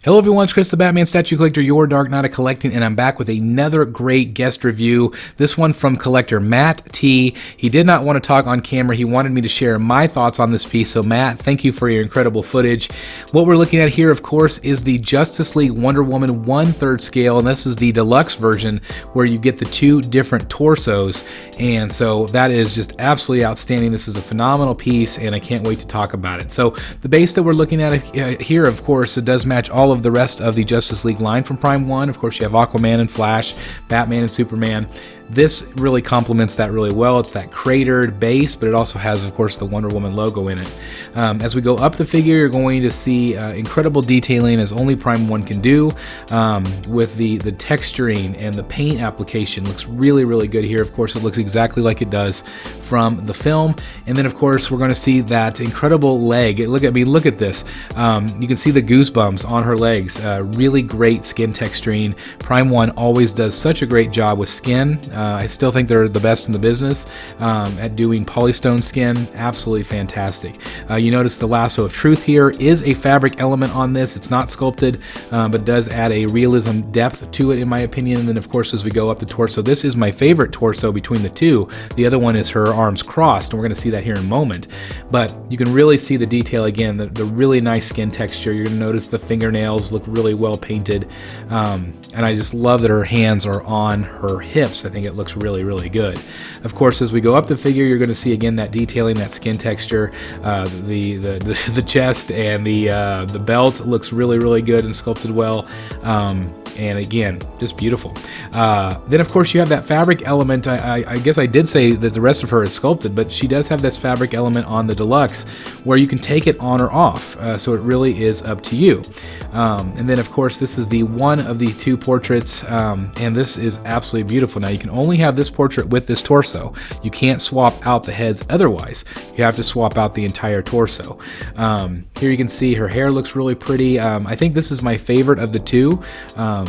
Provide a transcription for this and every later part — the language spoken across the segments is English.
Hello everyone, it's Chris the Batman Statue Collector, your Dark Knight of Collecting, and I'm back with another great guest review. This one from collector Matt T. He did not want to talk on camera. He wanted me to share my thoughts on this piece. So Matt, thank you for your incredible footage. What we're looking at here, of course, is the Justice League Wonder Woman 1/3 scale, and this is the deluxe version where you get the two different torsos. And so that is just absolutely outstanding. This is a phenomenal piece, and I can't wait to talk about it. So the base that we're looking at here, of course, it does match all of the rest of the Justice League line from Prime 1. Of course, you have Aquaman and Flash, Batman and Superman. This really complements that really well. It's that cratered base, but it also has, of course, the Wonder Woman logo in it. As we go up the figure, you're going to see incredible detailing as only Prime 1 can do, with the texturing and the paint application. Looks really, really good here. Of course, it looks exactly like it does from the film. And then, of course, we're going to see that incredible leg. Look at this. You can see the goosebumps on her legs. Really great skin texturing. Prime 1 always does such a great job with skin. I still think they're the best in the business at doing polystone skin. Absolutely fantastic. You notice the lasso of truth here is a fabric element on this. It's not sculpted, but does add a realism depth to it, in my opinion. And then, of course, as we go up the torso, this is my favorite torso between the two. The other one is her arms crossed, and we're going to see that here in a moment. But you can really see the detail again, the really nice skin texture. You're going to notice the fingernails look really well painted. And I just love that her hands are on her hips. I think it looks really, really good. Of course, as we go up the figure, you're going to see again that detailing, that skin texture, the chest and the belt looks really, really good and sculpted well. And again, just beautiful. Then, of course, you have that fabric element. I guess I did say that the rest of her is sculpted, but she does have this fabric element on the deluxe where you can take it on or off. So it really is up to you. And then, of course, this is the one of the two portraits, and this is absolutely beautiful. Now, you can only have this portrait with this torso. You can't swap out the heads otherwise. You have to swap out the entire torso. Here you can see her hair looks really pretty. I think this is my favorite of the two.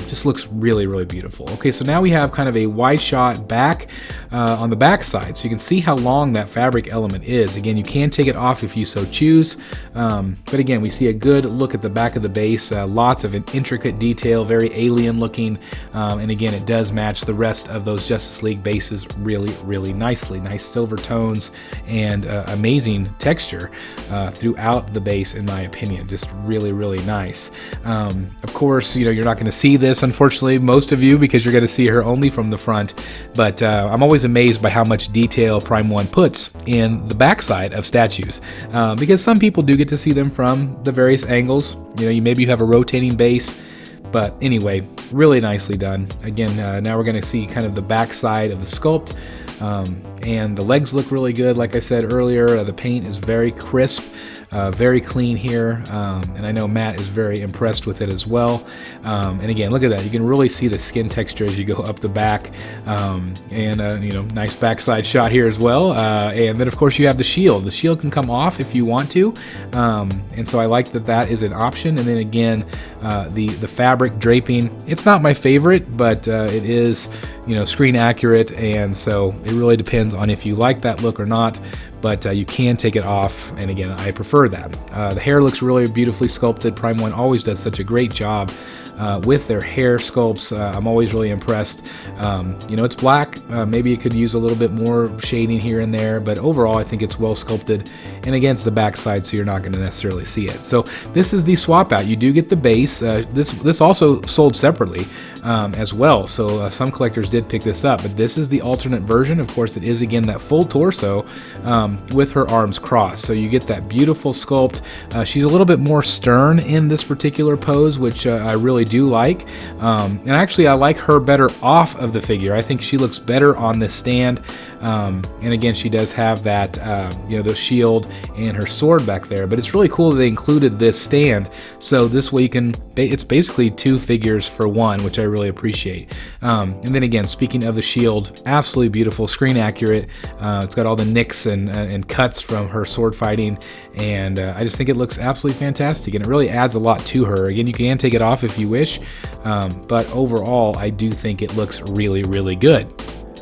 Just looks really, really beautiful. Okay, so now we have kind of a wide shot back on the back side, so you can see how long that fabric element is. Again, you can take it off if you so choose, but again, we see a good look at the back of the base. Lots of an intricate detail, very alien looking, and again, it does match the rest of those Justice League bases really, really nicely. Nice silver tones and amazing texture throughout the base, in my opinion. Just really, really nice. Of course, you're not going to see this, unfortunately, most of you, because you're going to see her only from the front, but I'm always amazed by how much detail Prime 1 puts in the backside of statues, because some people do get to see them from the various angles. Maybe you have a rotating base, but anyway, really nicely done. Again, now we're going to see kind of the backside of the sculpt, and the legs look really good. Like I said earlier, the paint is very crisp, very clean here, and I know Matt is very impressed with it as well. And again, look at that. You can really see the skin texture as you go up the back, and nice backside shot here as well. And then, of course, you have the shield. The shield can come off if you want to, and so I like that is an option. And then again, the fabric draping, it's not my favorite, but it is screen accurate, and so it really depends on if you like that look or not. But you can take it off, and again, I prefer that. The hair looks really beautifully sculpted. Prime 1 always does such a great job with their hair sculpts. I'm always really impressed. It's black. Maybe it could use a little bit more shading here and there, but overall, I think it's well sculpted. And again, it's the back side, so you're not going to necessarily see it. So this is the swap out. You do get the base. This also sold separately as well, so some collectors did pick this up, but this is the alternate version. Of course, it is again that full torso with her arms crossed, so you get that beautiful sculpt. She's a little bit more stern in this particular pose, which I really do like, and actually I like her better off of the figure. I think she looks better on this stand, and again, she does have that the shield and her sword back there, but it's really cool that they included this stand, so this way you can, it's basically two figures for one, which I really appreciate. And then again, speaking of the shield, absolutely beautiful, screen accurate. It's got all the nicks and cuts from her sword fighting, and I just think it looks absolutely fantastic, and it really adds a lot to her. Again, you can take it off if you wish, but overall, I do think it looks really, really good.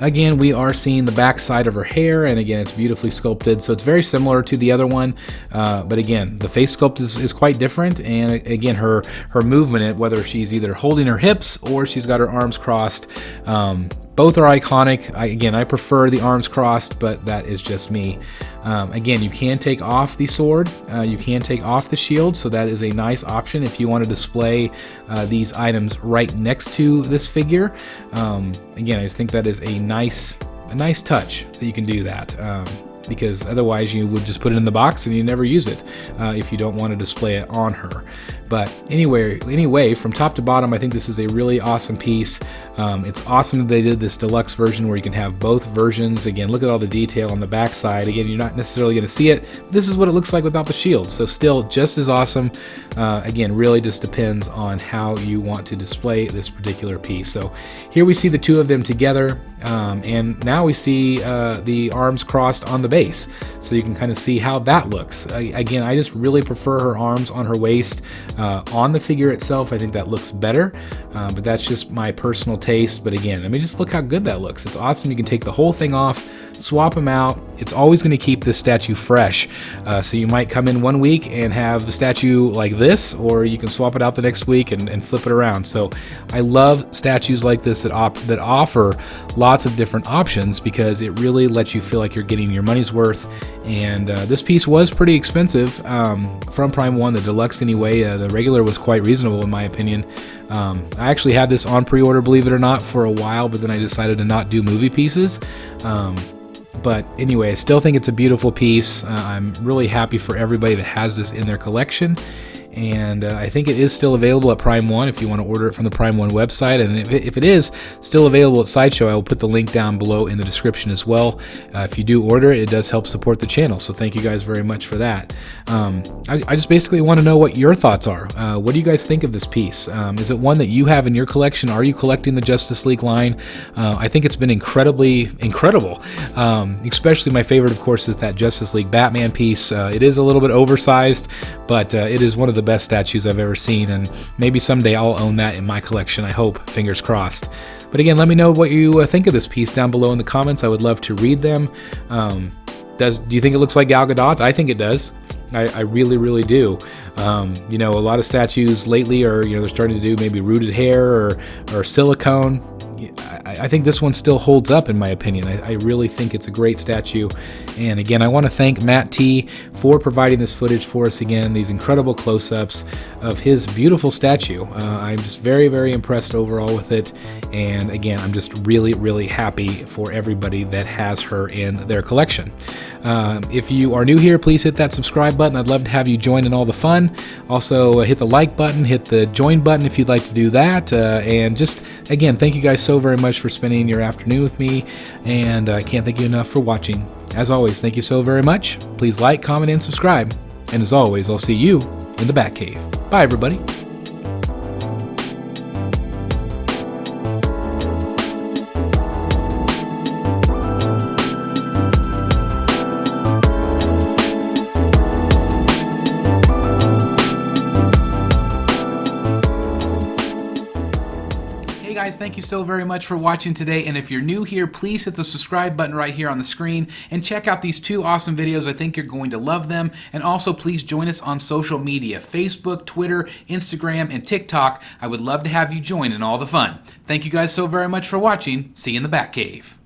Again, we are seeing the back side of her hair, and again, it's beautifully sculpted, so it's very similar to the other one, but again, the face sculpt is quite different, and again, her movement, whether she's either holding her hips or she's got her arms crossed, both are iconic. I prefer the arms crossed, but that is just me. Again, you can take off the sword, you can take off the shield, so that is a nice option if you want to display these items right next to this figure. Again, I just think that is a nice touch that you can do that. Because otherwise you would just put it in the box and you never use it if you don't want to display it on her. But anyway, from top to bottom, I think this is a really awesome piece. It's awesome that they did this deluxe version where you can have both versions. Again, look at all the detail on the back side. Again, you're not necessarily going to see it. This is what it looks like without the shield. So still just as awesome. Again, really just depends on how you want to display this particular piece. So here we see the two of them together. And now we see the arms crossed on the base, so you can kind of see how that looks. Again, I just really prefer her arms on her waist. On the figure itself, I think that looks better, but that's just my personal taste. But again, I mean, just look how good that looks. It's awesome. You can take the whole thing off, swap them out. It's always going to keep this statue fresh, so you might come in one week and have the statue like this, or you can swap it out the next week and flip it around. So I love statues like this that offer lots of different options, because it really lets you feel like you're getting your money's worth. And this piece was pretty expensive from Prime 1, the deluxe anyway. The regular was quite reasonable in my opinion. I actually had this on pre-order, believe it or not, for a while, but then I decided to not do movie pieces. But anyway, I still think it's a beautiful piece. I'm really happy for everybody that has this in their collection. And I think it is still available at Prime 1 if you want to order it from the Prime 1 website. And if it is still available at Sideshow, I will put the link down below in the description as well. If you do order it, it does help support the channel. So thank you guys very much for that. I just basically want to know what your thoughts are. What do you guys think of this piece? Is it one that you have in your collection? Are you collecting the Justice League line? I think it's been incredible. Especially my favorite, of course, is that Justice League Batman piece. It is a little bit oversized, but it is one of the best statues I've ever seen, and maybe someday I'll own that in my collection. I hope, fingers crossed. But again, let me know what you think of this piece down below in the comments. I would love to read them. Do you think it looks like Gal Gadot? I think it does. I really do. You know, a lot of statues lately are, they're starting to do maybe rooted hair or silicone. I think this one still holds up in my opinion. I really think it's a great statue. And again, I want to thank Matt T for providing this footage for us again, these incredible close-ups of his beautiful statue. I'm just very impressed overall with it. And again, I'm just really happy for everybody that has her in their collection. If you are new here, please hit that subscribe button. I'd love to have you join in all the fun. Also, hit the like button, hit the join button if you'd like to do that. And just, again, thank you guys so very much for spending your afternoon with me. And I can't thank you enough for watching. As always, thank you so very much. Please like, comment, and subscribe. And as always, I'll see you in the Batcave. Bye, everybody. Guys, thank you so very much for watching today, and if you're new here, please hit the subscribe button right here on the screen and check out these two awesome videos. I think you're going to love them. And also please join us on social media: Facebook, Twitter, Instagram, and TikTok. I would love to have you join in all the fun. Thank you guys so very much for watching. See you in the Batcave.